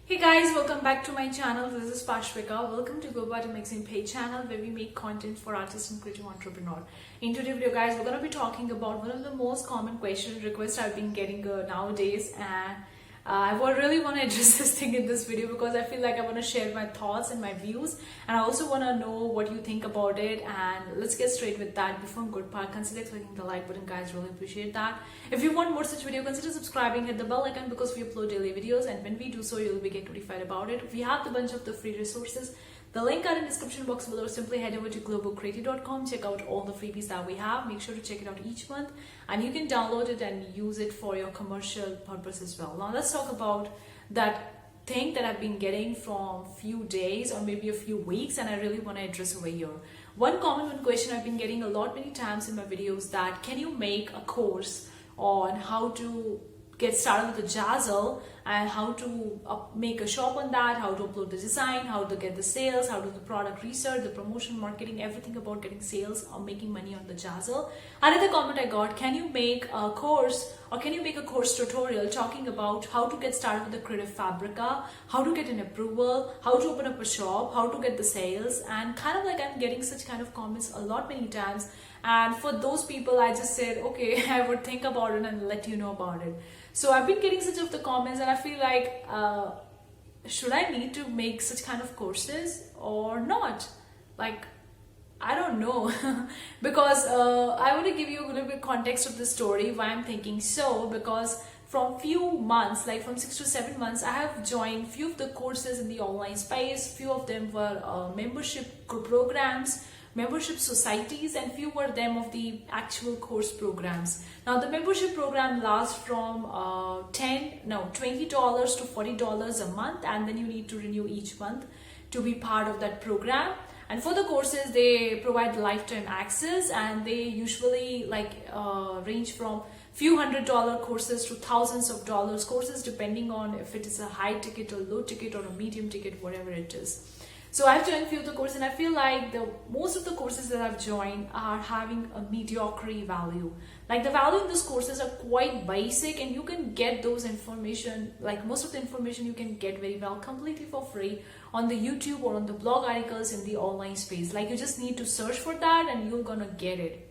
Hey guys, welcome back to my channel. This is Pashvika. Welcome to Globo Arte Magazine page channel where we make content for artists and creative entrepreneur. In today's video guys, we're going to be talking about one of the most common question requests I've been getting nowadays, and I really want to address this thing in this video because I feel like I want to share my thoughts and my views, and I also want to know what you think about it. And let's get straight with that. Before I go to part, consider clicking the like button guys, really appreciate that. If you want more such video, consider subscribing, hit the bell icon because we upload daily videos, and when we do so you'll be get notified about it. We have the bunch of the free resources. The link are in the description box below. Simply head over to globocreative.com, check out all the freebies that we have. Make sure to check it out each month, and you can download it and use it for your commercial purpose as well. Now let's talk about that thing that I've been getting from few days or maybe a few weeks, and I really want to address over here. One question I've been getting a lot many times in my videos, that can you make a course on how to get started with the Jazzle and how to make a shop on that, how to upload the design, how to get the sales, how to do the product research, the promotion, marketing, everything about getting sales or making money on the Jazzle. Another comment I got, can you make a course or can you make a course tutorial talking about how to get started with the Creative Fabrica, how to get an approval, how to open up a shop, how to get the sales, and kind of like I'm getting such kind of comments a lot many times. And for those people, I just said, okay, I would think about it and let you know about it. So I've been getting such of the comments, and I feel like, should I need to make such kind of courses or not? Like, I don't know. Because I want to give you a little bit context of the story, why I'm thinking so, because from few months, like from 6 to 7 months, I have joined few of the courses in the online space. Few of them were membership group membership societies, and few were them of the actual course programs. Now the membership program lasts from $20 to $40 a month, and then you need to renew each month to be part of that program. And for the courses, they provide lifetime access, and they usually range from few $100 courses to thousands of dollars courses, depending on if it is a high ticket or low ticket or a medium ticket, whatever it is. So I've joined few of the courses, and I feel like most of the courses that I've joined are having a mediocre value. Like the value in those courses are quite basic, and you can get those information, like most of the information you can get very well completely for free on the YouTube or on the blog articles in the online space. Like you just need to search for that and you're gonna get it.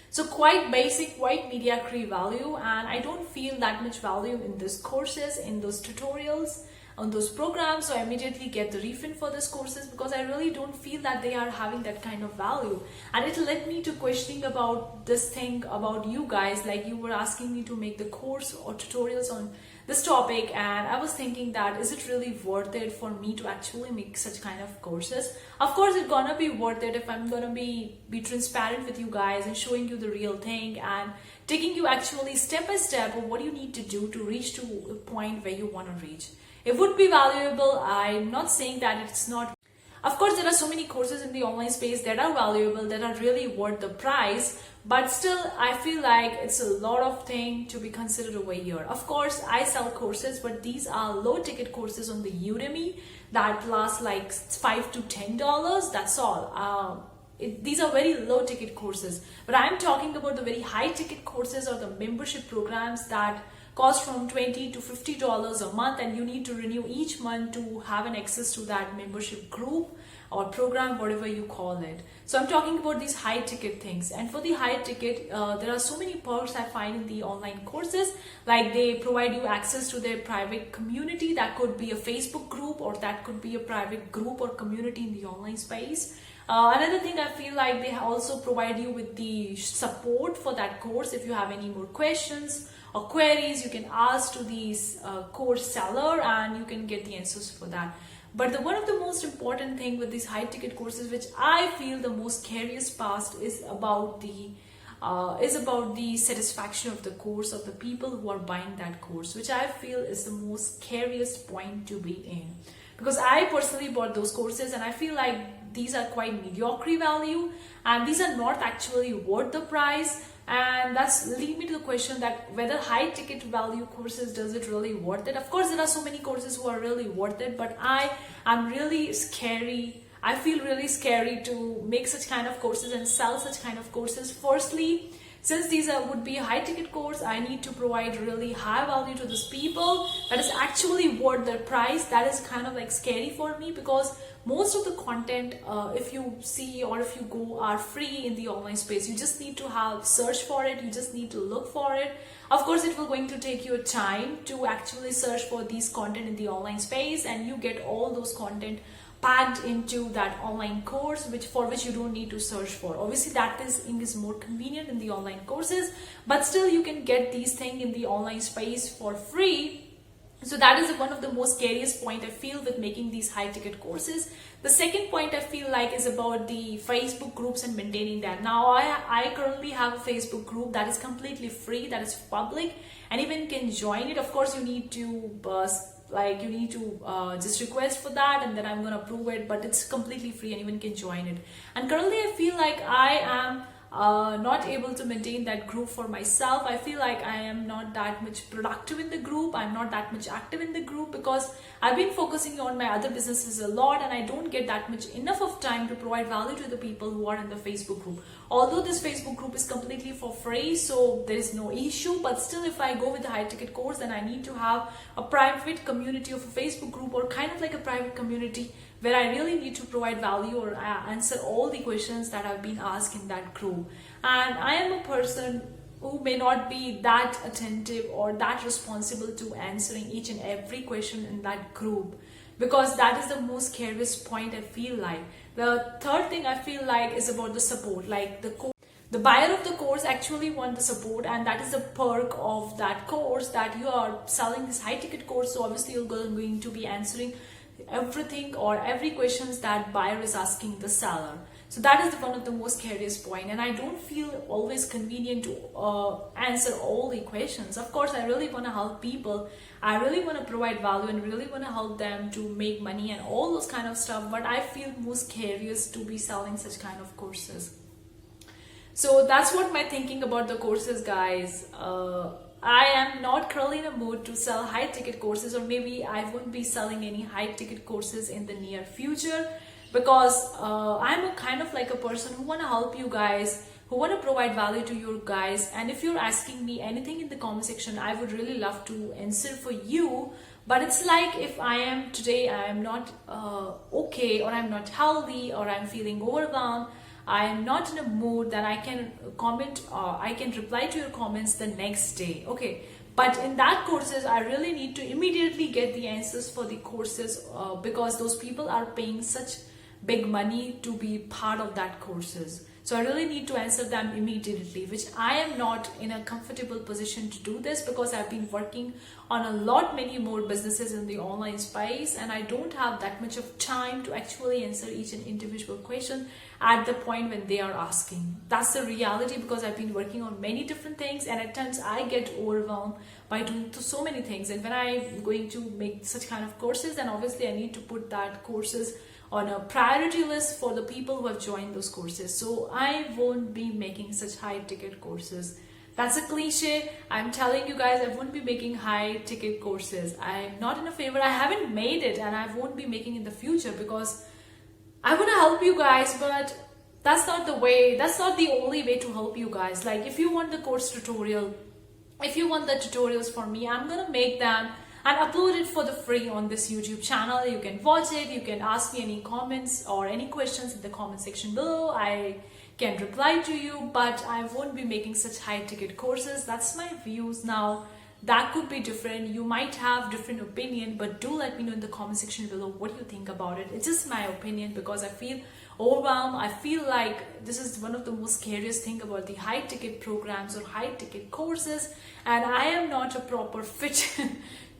So quite basic, quite mediocre value, and I don't feel that much value in these courses, in those tutorials, on those programs. So I immediately get the refund for these courses because I really don't feel that they are having that kind of value. And it led me to questioning about this thing about you guys, like you were asking me to make the course or tutorials on this topic, and I was thinking that is it really worth it for me to actually make such kind of courses? Of course it's gonna be worth it if I'm gonna be transparent with you guys and showing you the real thing and taking you actually step by step of what you need to do to reach to a point where you want to reach. It would be valuable. I'm not saying that it's not. Of course, there are so many courses in the online space that are valuable, that are really worth the price, but still I feel like it's a lot of things to be considered over here. Of course, I sell courses, but these are low ticket courses on the Udemy that last like $5 to $10. That's all. These are very low ticket courses, but I'm talking about the very high ticket courses or the membership programs that cost from $20 to $50 a month, and you need to renew each month to have an access to that membership group or program, whatever you call it. So I'm talking about these high ticket things, and for the high ticket there are so many perks I find in the online courses. Like they provide you access to their private community. That could be a Facebook group, or that could be a private group or community in the online space. Another thing, I feel like they also provide you with the support for that course. If you have any more questions or queries, you can ask to these course seller and you can get the answers for that. But one of the most important thing with these high ticket courses, which I feel the most scariest part, is about the satisfaction of the course, of the people who are buying that course, which I feel is the most scariest point to be in. Because I personally bought those courses and I feel like these are quite mediocre value, and these are not actually worth the price. And that's lead me to the question that whether high ticket value courses, does it really worth it? Of course, there are so many courses who are really worth it, but I feel really scary to make such kind of courses and sell such kind of courses. Firstly, Since these would be a high ticket course, I need to provide really high value to these people that is actually worth their price. That is kind of like scary for me, because most of the content, if you see or if you go, are free in the online space. You just need to have search for it, you just need to look for it. Of course, it will going to take you time to actually search for these content in the online space, and you get all those content packed into that online course, for which you don't need to search for. Obviously, that is more convenient in the online courses, but still you can get these things in the online space for free. So that is one of the most scariest point I feel with making these high ticket courses. The second point I feel like is about the Facebook groups and maintaining that. Now I currently have a Facebook group that is completely free, that is public, anyone can join it. Of course, you need to just request for that, and then I'm gonna approve it, but it's completely free, anyone can join it. And currently I feel like I am not able to maintain that group for myself. I feel like I am not that much productive in the group, I'm not that much active in the group, because I've been focusing on my other businesses a lot, and I don't get that much enough of time to provide value to the people who are in the Facebook group. Although this Facebook group is completely for free, so there is no issue, but still, if I go with the high ticket course, then I need to have a private community of a Facebook group, or kind of like a private community where I really need to provide value or answer all the questions that have been asked in that group. And I am a person who may not be that attentive or that responsible to answering each and every question in that group, because that is the most scariest point I feel like. The third thing I feel like is about the support. Like the buyer of the course actually want the support, and that is the perk of that course, that you are selling this high ticket course. So obviously you're going to be answering everything or every questions that buyer is asking the seller. So that is one of the most scariest point, and I don't feel always convenient to answer all the questions. Of course, I really want to help people, I really want to provide value and really want to help them to make money and all those kind of stuff, but I feel most curious to be selling such kind of courses. So that's what my thinking about the courses, guys. I am not currently in a mood to sell high ticket courses, or maybe I won't be selling any high ticket courses in the near future, because I'm a kind of like a person who want to help you guys, who want to provide value to you guys. And if you're asking me anything in the comment section, I would really love to answer for you. But it's like, if I am today, I am not okay, or I'm not healthy, or I'm feeling overwhelmed, I am not in a mood that I can comment, I can reply to your comments the next day. Okay, but in that courses, I really need to immediately get the answers for the courses, because those people are paying such big money to be part of that courses. So I really need to answer them immediately, which I am not in a comfortable position to do this, because I've been working on many more businesses in the online space, and I don't have that much of time to actually answer each and individual question at the point when they are asking. That's the reality, because I've been working on many different things, and at times I get overwhelmed by doing so many things. And when I'm going to make such kind of courses, then obviously I need to put that courses on a priority list for the people who have joined those courses. So I won't be making such high ticket courses. That's a cliche. I'm telling you guys, I won't be making high ticket courses. I'm not in a favor. I haven't made it, and I won't be making in the future, because I want to help you guys, but that's not the way. That's not the only way to help you guys. Like, if you want the course tutorial, if you want the tutorials for me, I'm gonna make them and upload it for the free on this YouTube channel. You can watch it, you can ask me any comments or any questions in the comment section below. I can reply to you, but I won't be making such high ticket courses. That's my views. Now that could be different, you might have different opinion, but do let me know in the comment section below what you think about it. It's just my opinion, because I feel overwhelmed. I feel like this is one of the most scariest thing about the high ticket programs or high ticket courses, and I am not a proper fit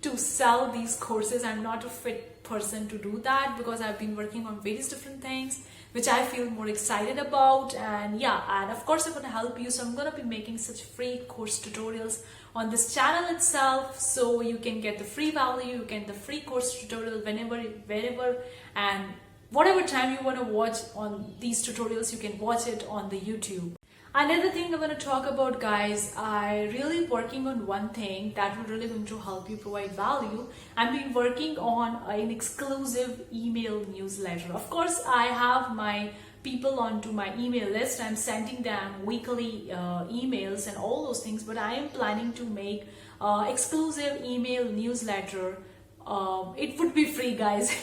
to sell these courses. I'm not a fit person to do that, because I've been working on various different things which I feel more excited about. And yeah, and of course I want to help you, so I'm gonna be making such free course tutorials on this channel itself, so you can get the free value, you get the free course tutorial whenever, wherever, and whatever time you want to watch on these tutorials, you can watch it on the YouTube. Another thing I'm going to talk about, guys, I really working on one thing that will really going to help you provide value. I've been working on an exclusive email newsletter. Of course, I have my people onto my email list. I'm sending them weekly emails and all those things, but I am planning to make exclusive email newsletter. It would be free, guys.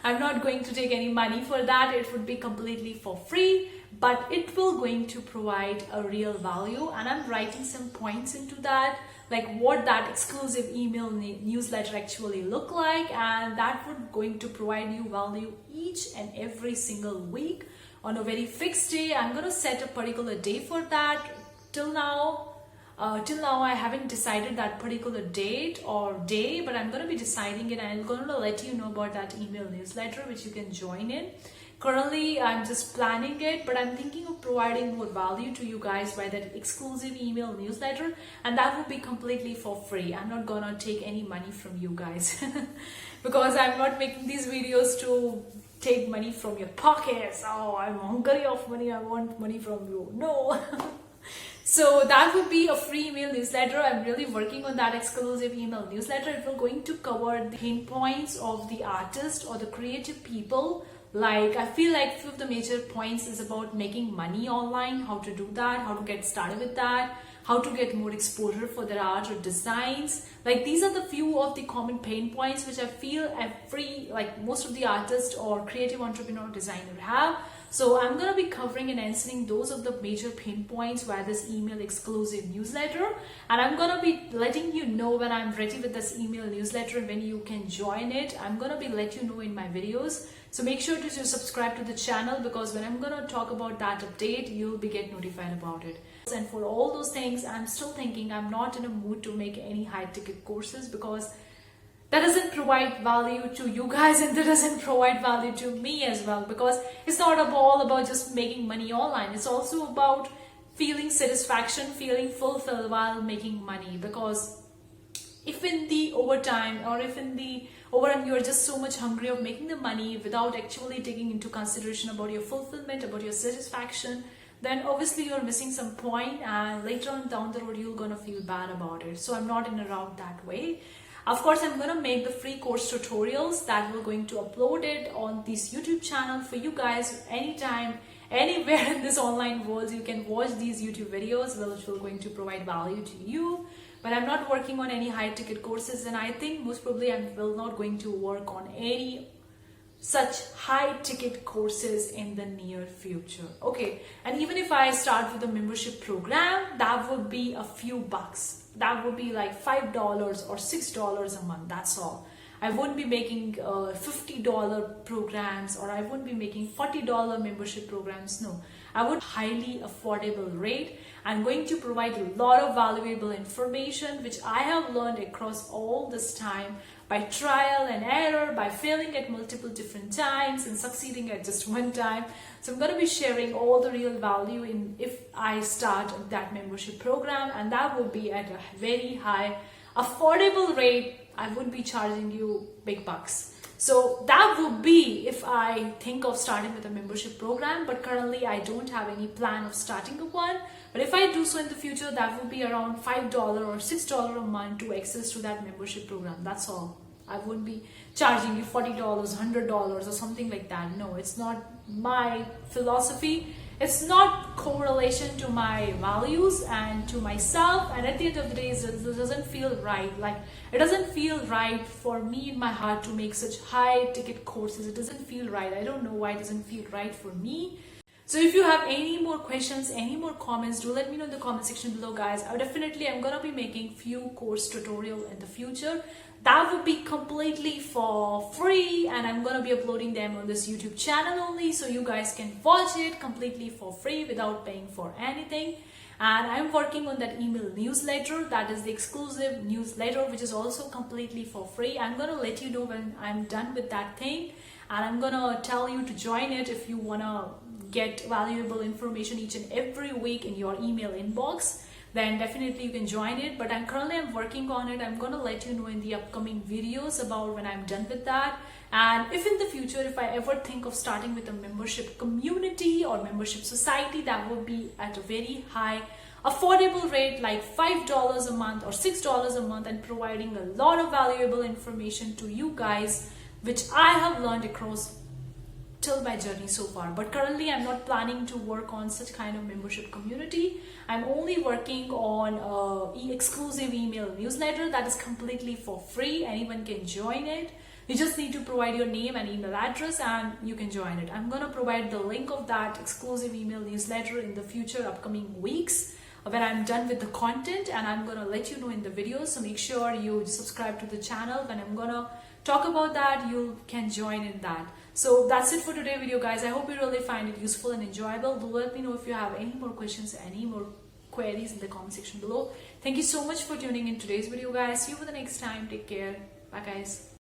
I'm not going to take any money for that. It would be completely for free, but it will going to provide a real value, and I'm writing some points into that, like what that exclusive email newsletter actually look like, and that would going to provide you value each and every single week on a very fixed day. I'm gonna set a particular day for that. Till now I haven't decided that particular date or day, but I'm going to be deciding it, and I'm going to let you know about that email newsletter which you can join in. Currently I'm just planning it, but I'm thinking of providing more value to you guys by that exclusive email newsletter, and that will be completely for free. I'm not gonna take any money from you guys because I'm not making these videos to take money from your pockets. Oh, I'm hungry of money, I want money from you. No. So that would be a free email newsletter. I'm really working on that exclusive email newsletter. It will going to cover the pain points of the artist or the creative people. Like, I feel like few of the major points is about making money online, how to do that, how to get started with that, how to get more exposure for their art or designs. Like, these are the few of the common pain points which I feel most of the artists or creative entrepreneur designer have. So I'm going to be covering and answering those of the major pain points via this email exclusive newsletter, and I'm going to be letting you know when I'm ready with this email newsletter and when you can join it. I'm going to be let you know in my videos. So make sure to subscribe to the channel, because when I'm going to talk about that update, you'll be get notified about it. And for all those things, I'm still thinking I'm not in a mood to make any high ticket courses, because that doesn't provide value to you guys, and that doesn't provide value to me as well, because it's not all about just making money online. It's also about feeling satisfaction, feeling fulfilled while making money. Because if in the overtime or if in the overtime you're just so much hungry of making the money without actually taking into consideration about your fulfillment, about your satisfaction, then obviously you're missing some point, and later on down the road you're gonna feel bad about it. So I'm not in a route that way. Of course, I'm going to make the free course tutorials that we're going to upload it on this YouTube channel for you guys anytime, anywhere in this online world. You can watch these YouTube videos which will going to provide value to you. But I'm not working on any high ticket courses, and I think most probably I will not going to work on any such high ticket courses in the near future. Okay, and even if I start with a membership program, that would be a few bucks. That would be like $5 or $6 a month. That's all. I wouldn't be making $50 programs, or I wouldn't be making $40 membership programs. No, I would highly affordable rate. I'm going to provide a lot of valuable information which I have learned across all this time by trial and error, by failing at multiple different times and succeeding at just one time. So I'm going to be sharing all the real value in if I start that membership program, and that will be at a very high affordable rate. I wouldn't be charging you big bucks. So that would be if I think of starting with a membership program, but currently I don't have any plan of starting one. But if I do so in the future, that would be around $5 or $6 a month to access to that membership program. That's all. I wouldn't be charging you $40, $100 or something like that. No, it's not my philosophy. It's not correlation to my values and to myself, and at the end of the day it doesn't feel right. Like, it doesn't feel right for me in my heart to make such high ticket courses. It doesn't feel right. I don't know why it doesn't feel right for me. So if you have any more questions, any more comments, do let me know in the comment section below, guys. I'm gonna be making few course tutorial in the future that would be completely for free, and I'm gonna be uploading them on this YouTube channel only, so you guys can watch it completely for free without paying for anything. And I'm working on that email newsletter, that is the exclusive newsletter, which is also completely for free. I'm gonna let you know when I'm done with that thing, and I'm gonna tell you to join it if you wanna get valuable information each and every week in your email inbox. Then definitely you can join it. But I'm working on it. I'm gonna let you know in the upcoming videos about when I'm done with that. And if in the future, if I ever think of starting with a membership community or membership society, that will be at a very high affordable rate, like $5 a month or $6 a month, and providing a lot of valuable information to you guys, which I have learned across till my journey so far. But currently I'm not planning to work on such kind of membership community. I'm only working on exclusive email newsletter that is completely for free. Anyone can join it. You just need to provide your name and email address and you can join it. I'm gonna provide the link of that exclusive email newsletter in the future upcoming weeks when I'm done with the content, and I'm gonna let you know in the video. So make sure you subscribe to the channel. When I'm gonna talk about that, you can join in that. So that's it for today's video, guys. I hope you really find it useful and enjoyable. Do let me know if you have any more questions, any more queries in the comment section below. Thank you so much for tuning in today's video, guys. See you for the next time. Take care. Bye, guys.